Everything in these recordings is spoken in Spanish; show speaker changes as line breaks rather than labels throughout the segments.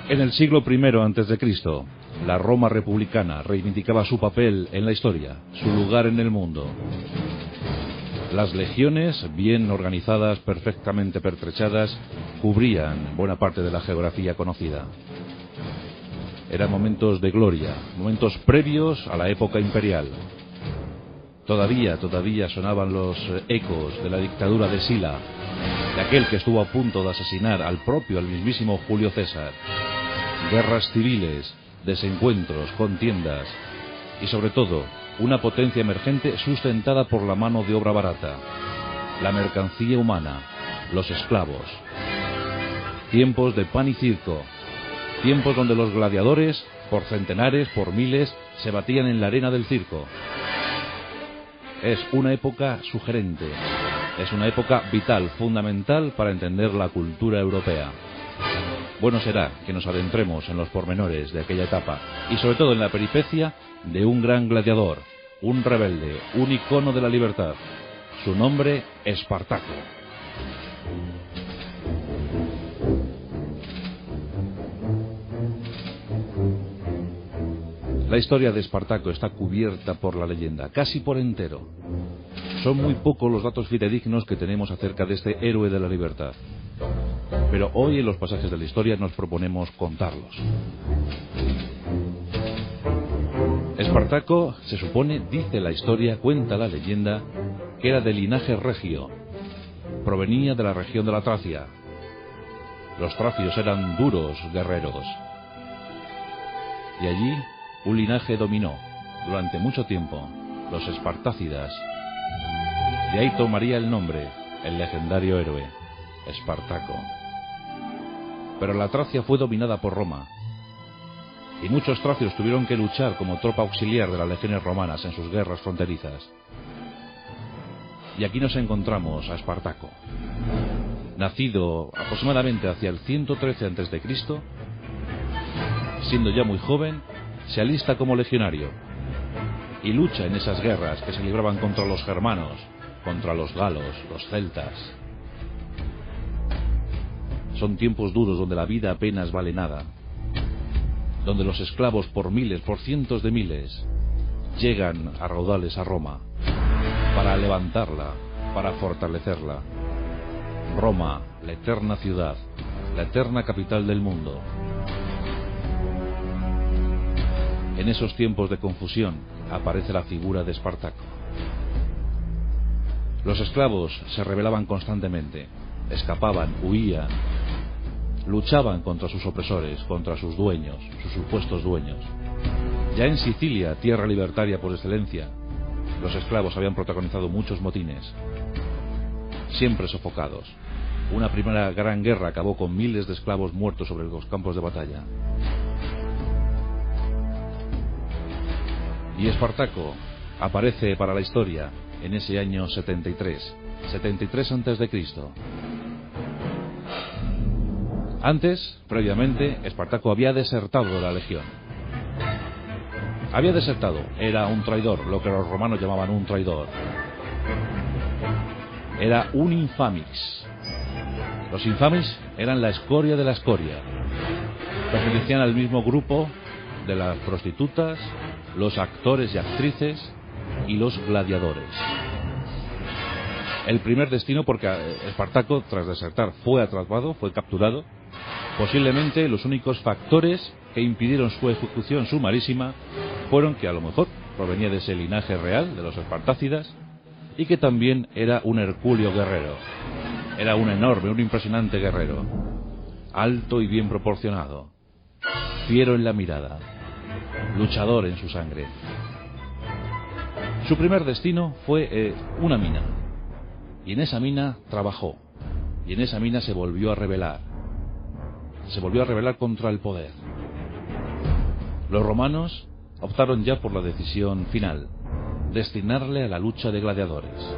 En el siglo I a.C., la Roma republicana reivindicaba su papel en la historia, su lugar en el mundo. Las legiones, bien organizadas, perfectamente pertrechadas, cubrían buena parte de la geografía conocida. Eran momentos de gloria, momentos previos a la época imperial. Todavía sonaban los ecos de la dictadura de Sila, de aquel que estuvo a punto de asesinar al mismísimo Julio César. Guerras civiles, desencuentros, contiendas y sobre todo una potencia emergente sustentada por la mano de obra barata, la mercancía humana, los esclavos. Tiempos de pan y circo, tiempos donde los gladiadores, por centenares, por miles, se batían en la arena del circo. Es una época sugerente, es una época vital, fundamental para entender la cultura europea. Bueno será que nos adentremos en los pormenores de aquella etapa y sobre todo en la peripecia de un gran gladiador, un rebelde, un icono de la libertad. Su nombre, Espartaco. La historia de Espartaco está cubierta por la leyenda, casi por entero. Son muy pocos los datos fidedignos que tenemos acerca de este héroe de la libertad. Pero hoy en los pasajes de la historia nos proponemos contarlos. Espartaco, se supone, dice la historia, cuenta la leyenda, que era de linaje regio. Provenía de la región de la Tracia. Los tracios eran duros guerreros. Y allí un linaje dominó durante mucho tiempo, los espartácidas. De ahí tomaría el nombre, el legendario héroe, Espartaco. Pero la Tracia fue dominada por Roma, y muchos tracios tuvieron que luchar como tropa auxiliar de las legiones romanas en sus guerras fronterizas. Y aquí nos encontramos a Espartaco, nacido aproximadamente hacia el 113 a.C., siendo ya muy joven, se alista como legionario y lucha en esas guerras que se libraban contra los germanos, contra los galos, los celtas. Son tiempos duros donde la vida apenas vale nada, donde los esclavos por miles, por cientos de miles, llegan a raudales a Roma para levantarla, para fortalecerla. Roma, la eterna ciudad, la eterna capital del mundo. En esos tiempos de confusión aparece la figura de Espartaco. Los esclavos se rebelaban constantemente, escapaban, huían, luchaban contra sus opresores, contra sus dueños, sus supuestos dueños. Ya en Sicilia, tierra libertaria por excelencia, los esclavos habían protagonizado muchos motines, siempre sofocados. Una primera gran guerra acabó con miles de esclavos muertos sobre los campos de batalla. Y Espartaco aparece para la historia en ese año 73 a.C. Antes, previamente, Espartaco había desertado de la legión. Había desertado, era un traidor, lo que los romanos llamaban un traidor. Era un infamis. Los infamis eran la escoria de la escoria. Pertenecían al mismo grupo de las prostitutas, los actores y actrices y los gladiadores. El primer destino, porque Espartaco, tras desertar, fue atrapado, fue capturado. Posiblemente los únicos factores que impidieron su ejecución sumarísima fueron que a lo mejor provenía de ese linaje real, de los espartácidas, y que también era un hercúleo guerrero. Era un enorme, un impresionante guerrero, alto y bien proporcionado, fiero en la mirada, luchador en su sangre. Su primer destino fue una mina, y en esa mina trabajó, y en esa mina se volvió a rebelar contra el poder. Los romanos optaron ya por la decisión final, destinarle a la lucha de gladiadores.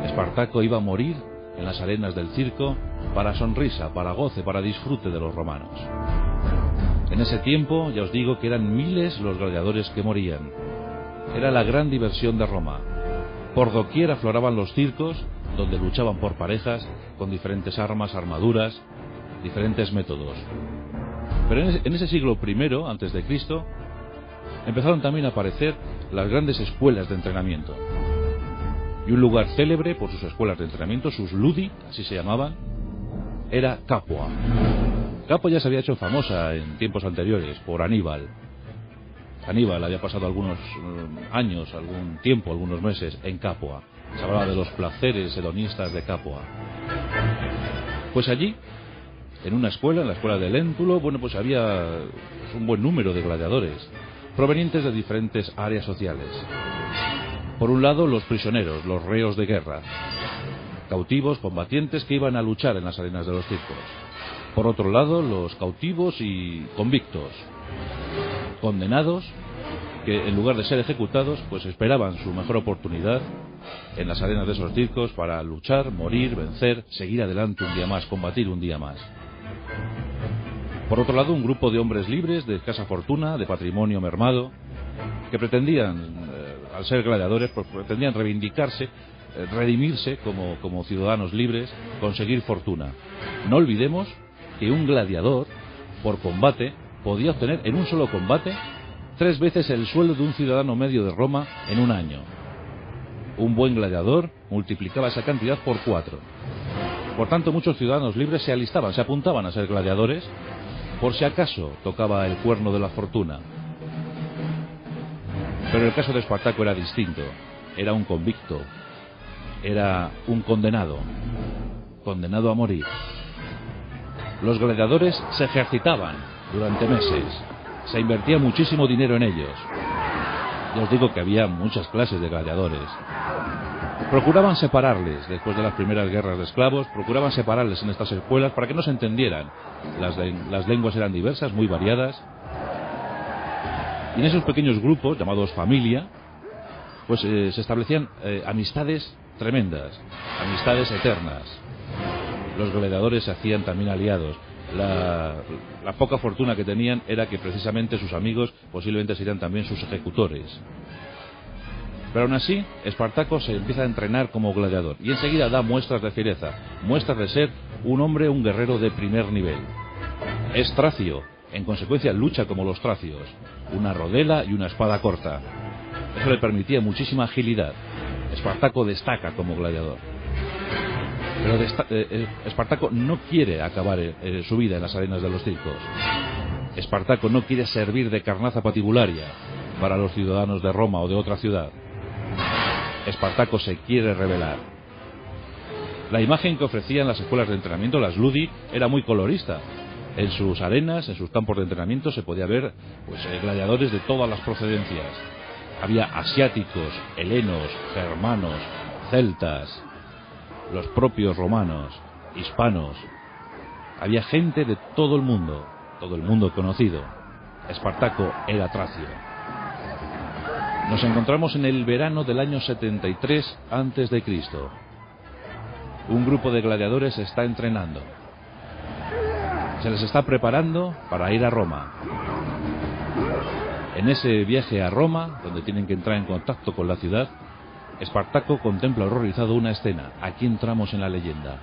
Espartaco iba a morir en las arenas del circo para sonrisa, para goce, para disfrute de los romanos. En ese tiempo, ya os digo que eran miles los gladiadores que morían. Era la gran diversión de Roma. Por doquier afloraban los circos, donde luchaban por parejas, con diferentes armas, armaduras, diferentes métodos. Pero en ese siglo I, antes de Cristo, empezaron también a aparecer las grandes escuelas de entrenamiento. Y un lugar célebre por sus escuelas de entrenamiento, sus ludi, así se llamaban, era Capua. Capua ya se había hecho famosa en tiempos anteriores por Aníbal. Aníbal había pasado algunos años, algún tiempo, algunos meses en Capua. Se hablaba de los placeres hedonistas de Capua. Pues allí, en una escuela, en la escuela de Léntulo, bueno, pues había un buen número de gladiadores, provenientes de diferentes áreas sociales. Por un lado, los prisioneros, los reos de guerra, cautivos, combatientes que iban a luchar en las arenas de los circos. Por otro lado, los cautivos y convictos, condenados, que en lugar de ser ejecutados, pues esperaban su mejor oportunidad en las arenas de esos circos para luchar, morir, vencer, seguir adelante un día más, combatir un día más. Por otro lado, un grupo de hombres libres, de escasa fortuna, de patrimonio mermado, que pretendían, al ser gladiadores, pues pretendían reivindicarse, redimirse como ciudadanos libres, conseguir fortuna. No olvidemos que un gladiador, por combate, podía obtener en un solo combate 3 veces el sueldo de un ciudadano medio de Roma en un año. Un buen gladiador multiplicaba esa cantidad por 4. Por tanto, muchos ciudadanos libres se alistaban, se apuntaban a ser gladiadores, por si acaso tocaba el cuerno de la fortuna. Pero el caso de Espartaco era distinto. Era un convicto, era un condenado a morir. Los gladiadores se ejercitaban durante meses, se invertía muchísimo dinero en ellos. Ya os digo que había muchas clases de gladiadores. Procuraban separarles, después de las primeras guerras de esclavos, procuraban separarles en estas escuelas para que no se entendieran. Las lenguas eran diversas, muy variadas. Y en esos pequeños grupos, llamados familia, pues se establecían amistades tremendas, amistades eternas. Los gladiadores se hacían también aliados. La poca fortuna que tenían era que precisamente sus amigos posiblemente serían también sus ejecutores. Pero aún así, Espartaco se empieza a entrenar como gladiador y enseguida da muestras de fiereza, muestras de ser un hombre, un guerrero de primer nivel. Es tracio, en consecuencia lucha como los tracios, una rodela y una espada corta. Eso le permitía muchísima agilidad. Espartaco destaca como gladiador. Pero Espartaco no quiere acabar su vida en las arenas de los circos. Espartaco no quiere servir de carnaza patibularia para los ciudadanos de Roma o de otra ciudad. Espartaco se quiere rebelar. La imagen que ofrecían las escuelas de entrenamiento, las ludi, era muy colorista. En sus arenas, en sus campos de entrenamiento, se podía ver gladiadores de todas las procedencias. Había asiáticos, helenos, germanos, celtas, los propios romanos, hispanos. Había gente de todo el mundo conocido. Espartaco era tracio. Nos encontramos en el verano del año 73 a.C. Un grupo de gladiadores se está entrenando. Se les está preparando para ir a Roma. En ese viaje a Roma, donde tienen que entrar en contacto con la ciudad, Espartaco contempla horrorizado una escena. Aquí entramos en la leyenda.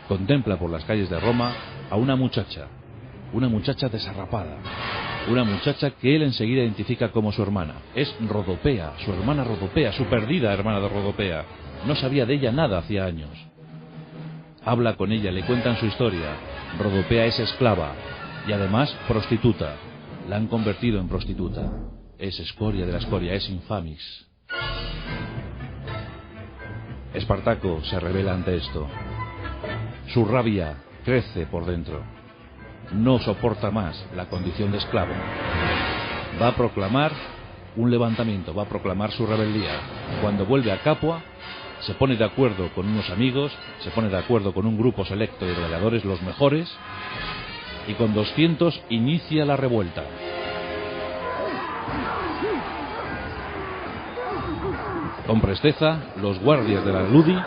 Contempla por las calles de Roma a una muchacha desarrapada, una muchacha que él enseguida identifica como su hermana. Es Rodopea, su hermana Rodopea, su perdida hermana de Rodopea. No sabía de ella nada hacía años. Habla con ella, le cuentan su historia. Rodopea es esclava y además prostituta. La han convertido en prostituta. Es escoria de la escoria, es infamis. Espartaco se revela ante esto. Su rabia crece por dentro. No soporta más la condición de esclavo. Va a proclamar un levantamiento, va a proclamar su rebeldía. Cuando vuelve a Capua, se pone de acuerdo con unos amigos, se pone de acuerdo con un grupo selecto de gladiadores, los mejores, y con 200 inicia la revuelta. Con presteza, los guardias de la Ludi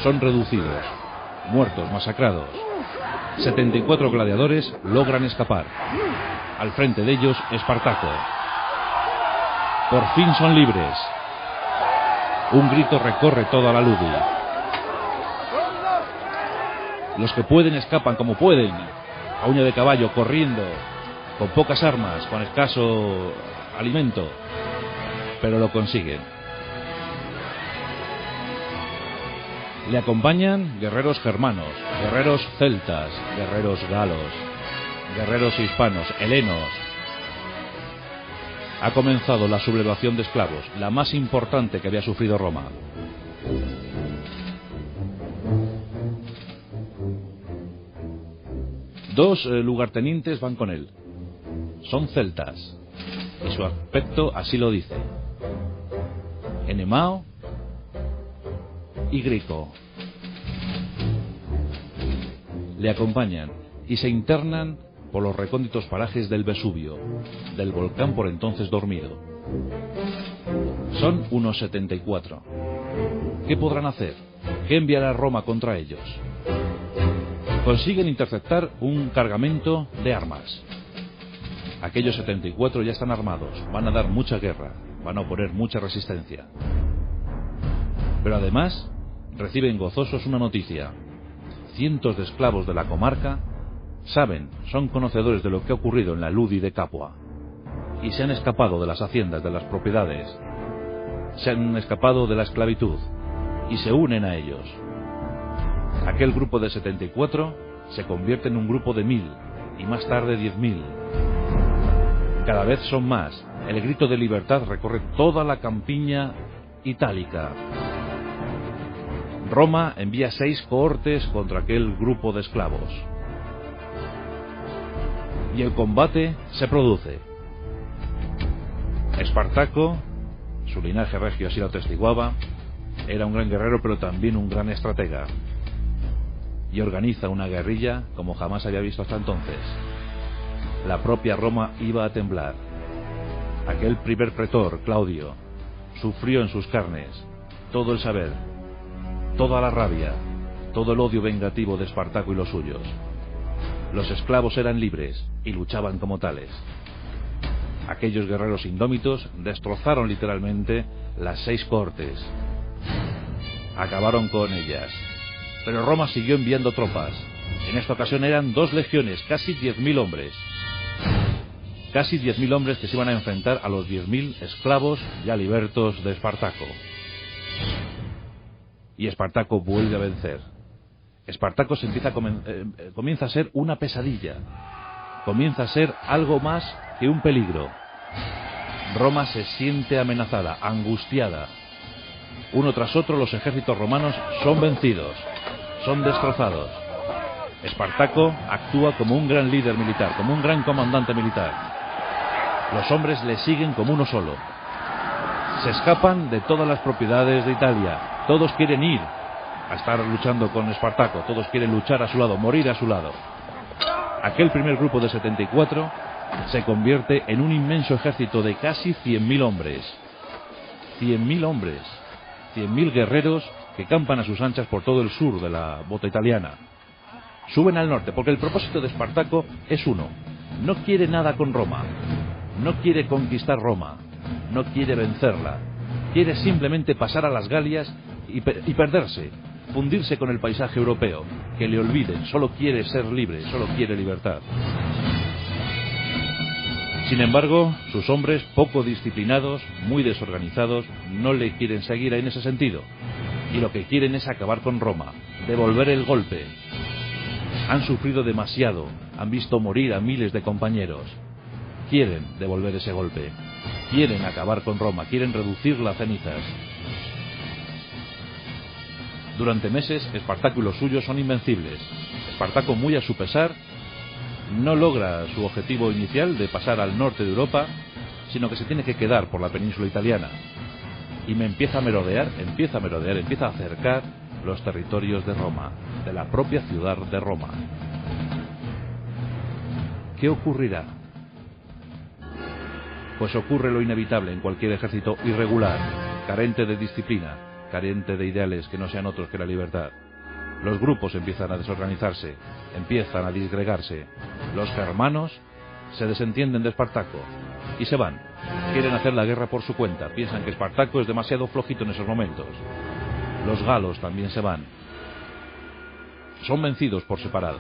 son reducidos, muertos, masacrados. 74 gladiadores logran escapar. Al frente de ellos, Espartaco. Por fin son libres. Un grito recorre toda la Ludi. Los que pueden escapan como pueden. a uña de caballo, corriendo, con pocas armas, con escaso alimento, pero lo consiguen. Le acompañan guerreros germanos, guerreros celtas, guerreros galos, guerreros hispanos, helenos. Ha comenzado la sublevación de esclavos, la más importante que había sufrido Roma. Dos lugartenientes van con él. Son celtas, y su aspecto así lo dice. Enemao y Grico. Le acompañan y se internan por los recónditos parajes del Vesubio, del volcán por entonces dormido. Son unos 74. ¿Qué podrán hacer? ¿Qué enviará Roma contra ellos? Consiguen interceptar un cargamento de armas. Aquellos 74 ya están armados, van a dar mucha guerra, van a oponer mucha resistencia. Pero además reciben gozosos una noticia. Cientos de esclavos de la comarca saben, son conocedores de lo que ha ocurrido en la Ludi de Capua, y se han escapado de las haciendas, de las propiedades, se han escapado de la esclavitud y se unen a ellos. Aquel grupo de 74 se convierte en un grupo de 1000 y más tarde 10.000. Cada vez son más. El grito de libertad recorre toda la campiña itálica. Roma envía 6 cohortes contra aquel grupo de esclavos. Y el combate se produce. Espartaco, su linaje regio así lo atestiguaba, era un gran guerrero pero también un gran estratega. Y organiza una guerrilla como jamás había visto hasta entonces. La propia Roma iba a temblar. Aquel primer pretor, Claudio, sufrió en sus carnes todo el saber, toda la rabia, todo el odio vengativo de Espartaco y los suyos. Los esclavos eran libres y luchaban como tales. Aquellos guerreros indómitos destrozaron literalmente las 6 cohortes. Acabaron con ellas. Pero Roma siguió enviando tropas. En esta ocasión eran 2 legiones, casi 10.000 hombres. Casi 10.000 hombres que se iban a enfrentar a los 10.000 esclavos ya libertos de Espartaco. Y Espartaco vuelve a vencer. Espartaco comienza a ser una pesadilla. Comienza a ser algo más que un peligro. Roma se siente amenazada, angustiada. Uno tras otro los ejércitos romanos son vencidos, son destrozados. Espartaco actúa como un gran líder militar, como un gran comandante militar. Los hombres le siguen como uno solo. Se escapan de todas las propiedades de Italia. Todos quieren ir a estar luchando con Espartaco. Todos quieren luchar a su lado, morir a su lado. Aquel primer grupo de 74 se convierte en un inmenso ejército de casi 100.000 hombres. 100.000 hombres. 100.000 guerreros que campan a sus anchas por todo el sur de la bota italiana. Suben al norte porque el propósito de Espartaco es uno. No quiere nada con Roma. No quiere conquistar Roma. No quiere vencerla. Quiere simplemente pasar a las Galias y perderse, fundirse con el paisaje europeo, que le olviden. Solo quiere ser libre, solo quiere libertad. Sin embargo, sus hombres, poco disciplinados, muy desorganizados, no le quieren seguir en ese sentido. Y lo que quieren es acabar con Roma, devolver el golpe. Han sufrido demasiado, han visto morir a miles de compañeros. Quieren devolver ese golpe. Quieren acabar con Roma, quieren reducirla a cenizas. Durante meses, Espartaco y los suyos son invencibles. Espartaco, muy a su pesar, no logra su objetivo inicial de pasar al norte de Europa, sino que se tiene que quedar por la península italiana. Y empieza a merodear, empieza a acercar los territorios de Roma, de la propia ciudad de Roma. ¿Qué ocurrirá? Pues ocurre lo inevitable en cualquier ejército irregular, carente de disciplina, carente de ideales que no sean otros que la libertad. Los grupos empiezan a desorganizarse, empiezan a disgregarse. Los germanos se desentienden de Espartaco y se van. Quieren hacer la guerra por su cuenta, piensan que Espartaco es demasiado flojito en esos momentos. Los galos también se van. Son vencidos por separado.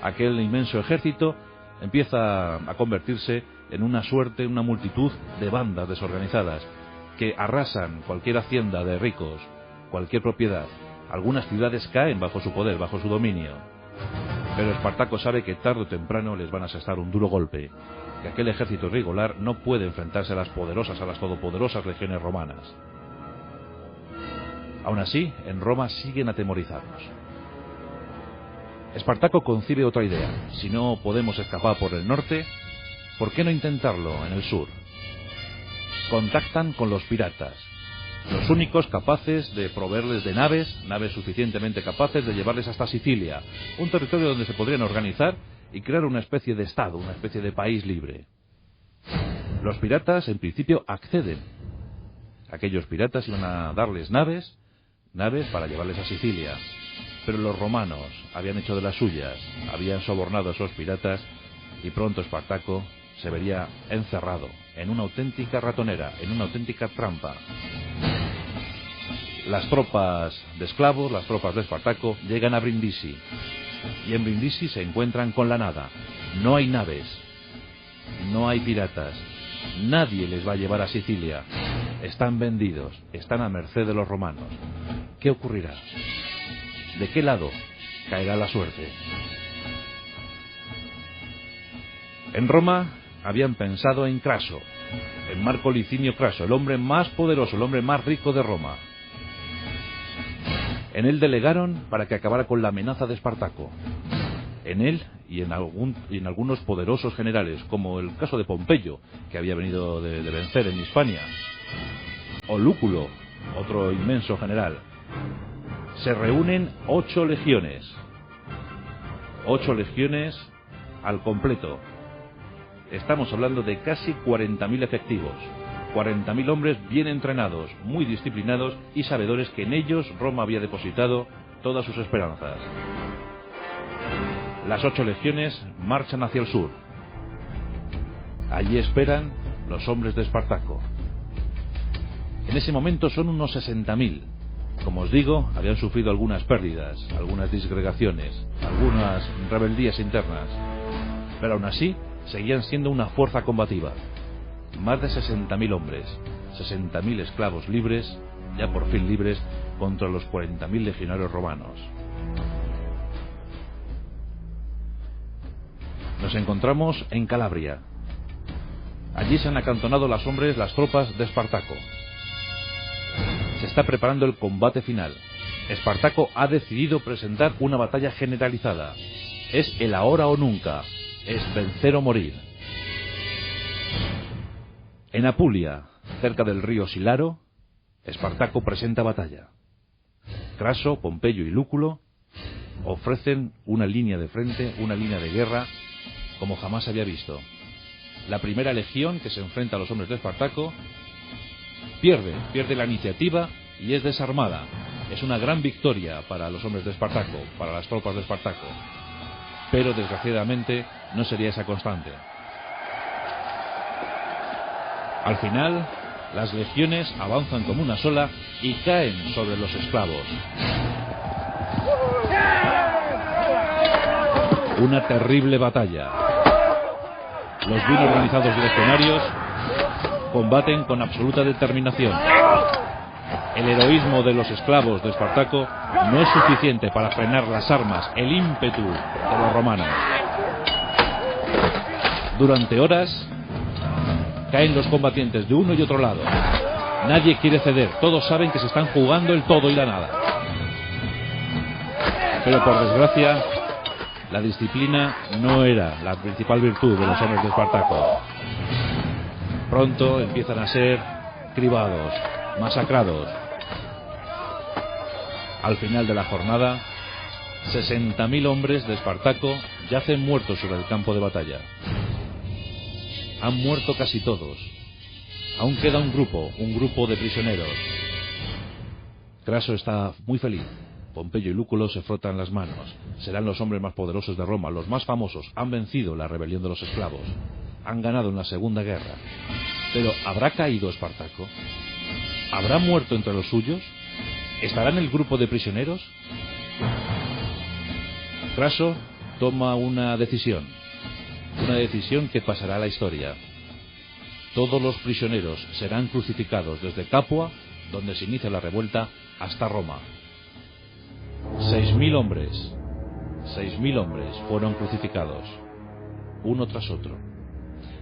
aquel inmenso ejército empieza a convertirse en una multitud de bandas desorganizadas que arrasan cualquier hacienda de ricos, cualquier propiedad. Algunas ciudades caen bajo su poder, bajo su dominio. Pero Espartaco sabe que tarde o temprano les van a asestar un duro golpe, que aquel ejército irregular no puede enfrentarse a las todopoderosas legiones romanas. Aún así, en Roma siguen atemorizados. Espartaco concibe otra idea. Si no podemos escapar por el norte, ¿por qué no intentarlo en el sur? Contactan con los piratas, los únicos capaces de proveerles de naves suficientemente capaces de llevarles hasta Sicilia, un territorio donde se podrían organizar y crear una especie de estado, una especie de país libre. Los piratas, en principio, acceden. Aquellos piratas iban a darles naves para llevarles a Sicilia. Pero los romanos habían hecho de las suyas, habían sobornado a esos piratas y pronto Espartaco se vería encerrado en una auténtica ratonera, en una auténtica trampa. Las tropas de esclavos, las tropas de Espartaco, llegan a Brindisi. Y en Brindisi se encuentran con la nada. No hay naves, no hay piratas, nadie les va a llevar a Sicilia. Están vendidos, están a merced de los romanos. ¿Qué ocurrirá? ¿De qué lado caerá la suerte? En Roma habían pensado en Craso, en Marco Licinio Craso, el hombre más poderoso, el hombre más rico de Roma. En él delegaron para que acabara con la amenaza de Espartaco. En él y en algunos poderosos generales, como el caso de Pompeyo, que había venido de vencer en Hispania, o Lúculo, otro inmenso general. Se reúnen 8 legiones. 8 legiones al completo. Estamos hablando de casi 40.000 efectivos. 40.000 hombres bien entrenados, muy disciplinados y sabedores que en ellos Roma había depositado todas sus esperanzas. Las 8 legiones marchan hacia el sur. Allí esperan los hombres de Espartaco. En ese momento son unos 60.000. Como os digo, habían sufrido algunas pérdidas, algunas disgregaciones, algunas rebeldías internas. Pero aún así, seguían siendo una fuerza combativa. Más de 60.000 hombres, 60.000 esclavos libres, ya por fin libres, contra los 40.000 legionarios romanos. Nos encontramos en Calabria. Allí se han acantonado las tropas de Espartaco. Se está preparando el combate final. Espartaco ha decidido presentar una batalla generalizada. Es el ahora o nunca. Es vencer o morir. En Apulia, cerca del río Silaro, Espartaco presenta batalla. Craso, Pompeyo y Lúculo ofrecen una línea de frente, una línea de guerra, como jamás había visto. La primera legión que se enfrenta a los hombres de Espartaco pierde la iniciativa y es desarmada. Es una gran victoria para los hombres de Espartaco, para las tropas de Espartaco. Pero desgraciadamente no sería esa constante. Al final, las legiones avanzan como una sola y caen sobre los esclavos. Una terrible batalla. Los bien organizados legionarios combaten con absoluta determinación. El heroísmo de los esclavos de Espartaco no es suficiente para frenar las armas, el ímpetu de los romanos. Durante horas caen los combatientes de uno y otro lado. Nadie quiere ceder, todos saben que se están jugando el todo y la nada. Pero por desgracia, la disciplina no era la principal virtud de los hombres de Espartaco. Pronto empiezan a ser cribados, masacrados. Al final de la jornada, 60.000 hombres de Espartaco yacen muertos sobre el campo de batalla. Han muerto casi todos. Aún queda un grupo de prisioneros. Craso está muy feliz. Pompeyo y Lúculo se frotan las manos. Serán los hombres más poderosos de Roma, los más famosos. Han vencido la rebelión de los esclavos. Han ganado en la Segunda Guerra. Pero ¿habrá caído Espartaco? ¿Habrá muerto entre los suyos? ¿Estará en el grupo de prisioneros? Craso toma una decisión que pasará a la historia. Todos los prisioneros serán crucificados desde Capua, donde se inicia la revuelta, hasta Roma. 6.000 hombres fueron crucificados, uno tras otro.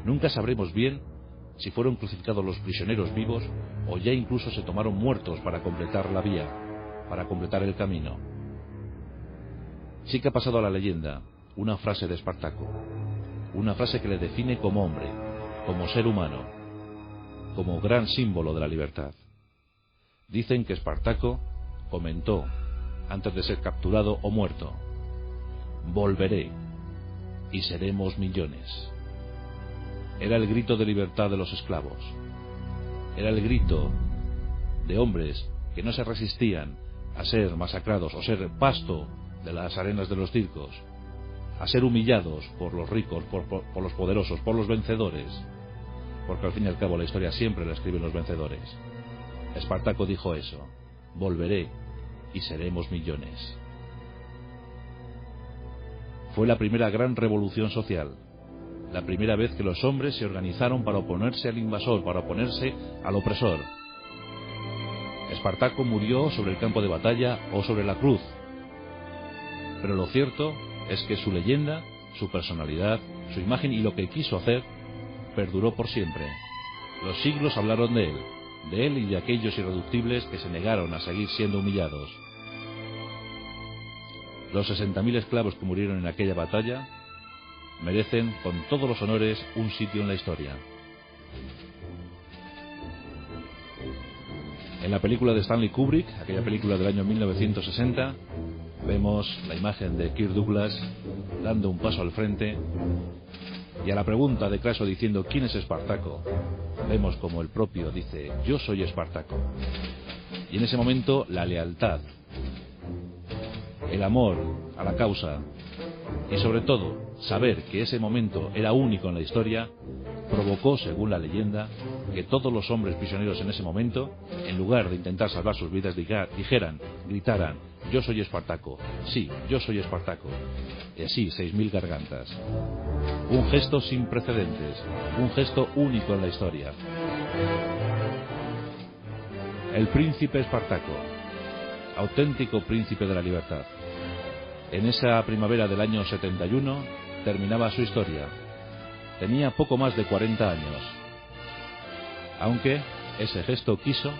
Nunca sabremos bien si fueron crucificados los prisioneros vivos o ya incluso se tomaron muertos para completar la vía, para completar el camino. Sí que ha pasado a la leyenda una frase de Espartaco, una frase que le define como hombre, como ser humano, como gran símbolo de la libertad. Dicen que Espartaco comentó, antes de ser capturado o muerto: volveré y seremos millones. Era el grito de libertad de los esclavos. Era el grito de hombres que no se resistían a ser masacrados o ser pasto de las arenas de los circos, a ser humillados por los ricos, por los poderosos, por los vencedores, porque al fin y al cabo la historia siempre la escriben los vencedores. Espartaco dijo eso: volveré y seremos millones. Fue la primera gran revolución social, la primera vez que los hombres se organizaron para oponerse al invasor, para oponerse al opresor. Espartaco murió sobre el campo de batalla o sobre la cruz, pero lo cierto es que su leyenda, su personalidad, su imagen y lo que quiso hacer perduró por siempre. Los siglos hablaron de él y de aquellos irreductibles que se negaron a seguir siendo humillados. Los 60.000 esclavos que murieron en aquella batalla merecen con todos los honores un sitio en la historia. En la película de Stanley Kubrick, aquella película del año 1960, vemos la imagen de Kirk Douglas dando un paso al frente, y a la pregunta de Craso diciendo ¿quién es Espartaco?, vemos como el propio dice: yo soy Espartaco. Y en ese momento la lealtad, el amor a la causa y sobre todo saber que ese momento era único en la historia provocó, según la leyenda, que todos los hombres prisioneros en ese momento, en lugar de intentar salvar sus vidas, gritaran: yo soy Espartaco, sí, yo soy Espartaco. Y así 6.000 gargantas. Un gesto sin precedentes, un gesto único en la historia. El príncipe Espartaco, auténtico príncipe de la libertad. En esa primavera del año 71 terminaba su historia. Tenía poco más de 40 años. Aunque ese gesto quiso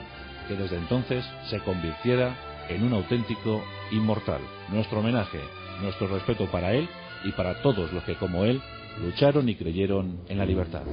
que desde entonces se convirtiera en un auténtico inmortal. Nuestro homenaje, nuestro respeto para él y para todos los que como él lucharon y creyeron en la libertad.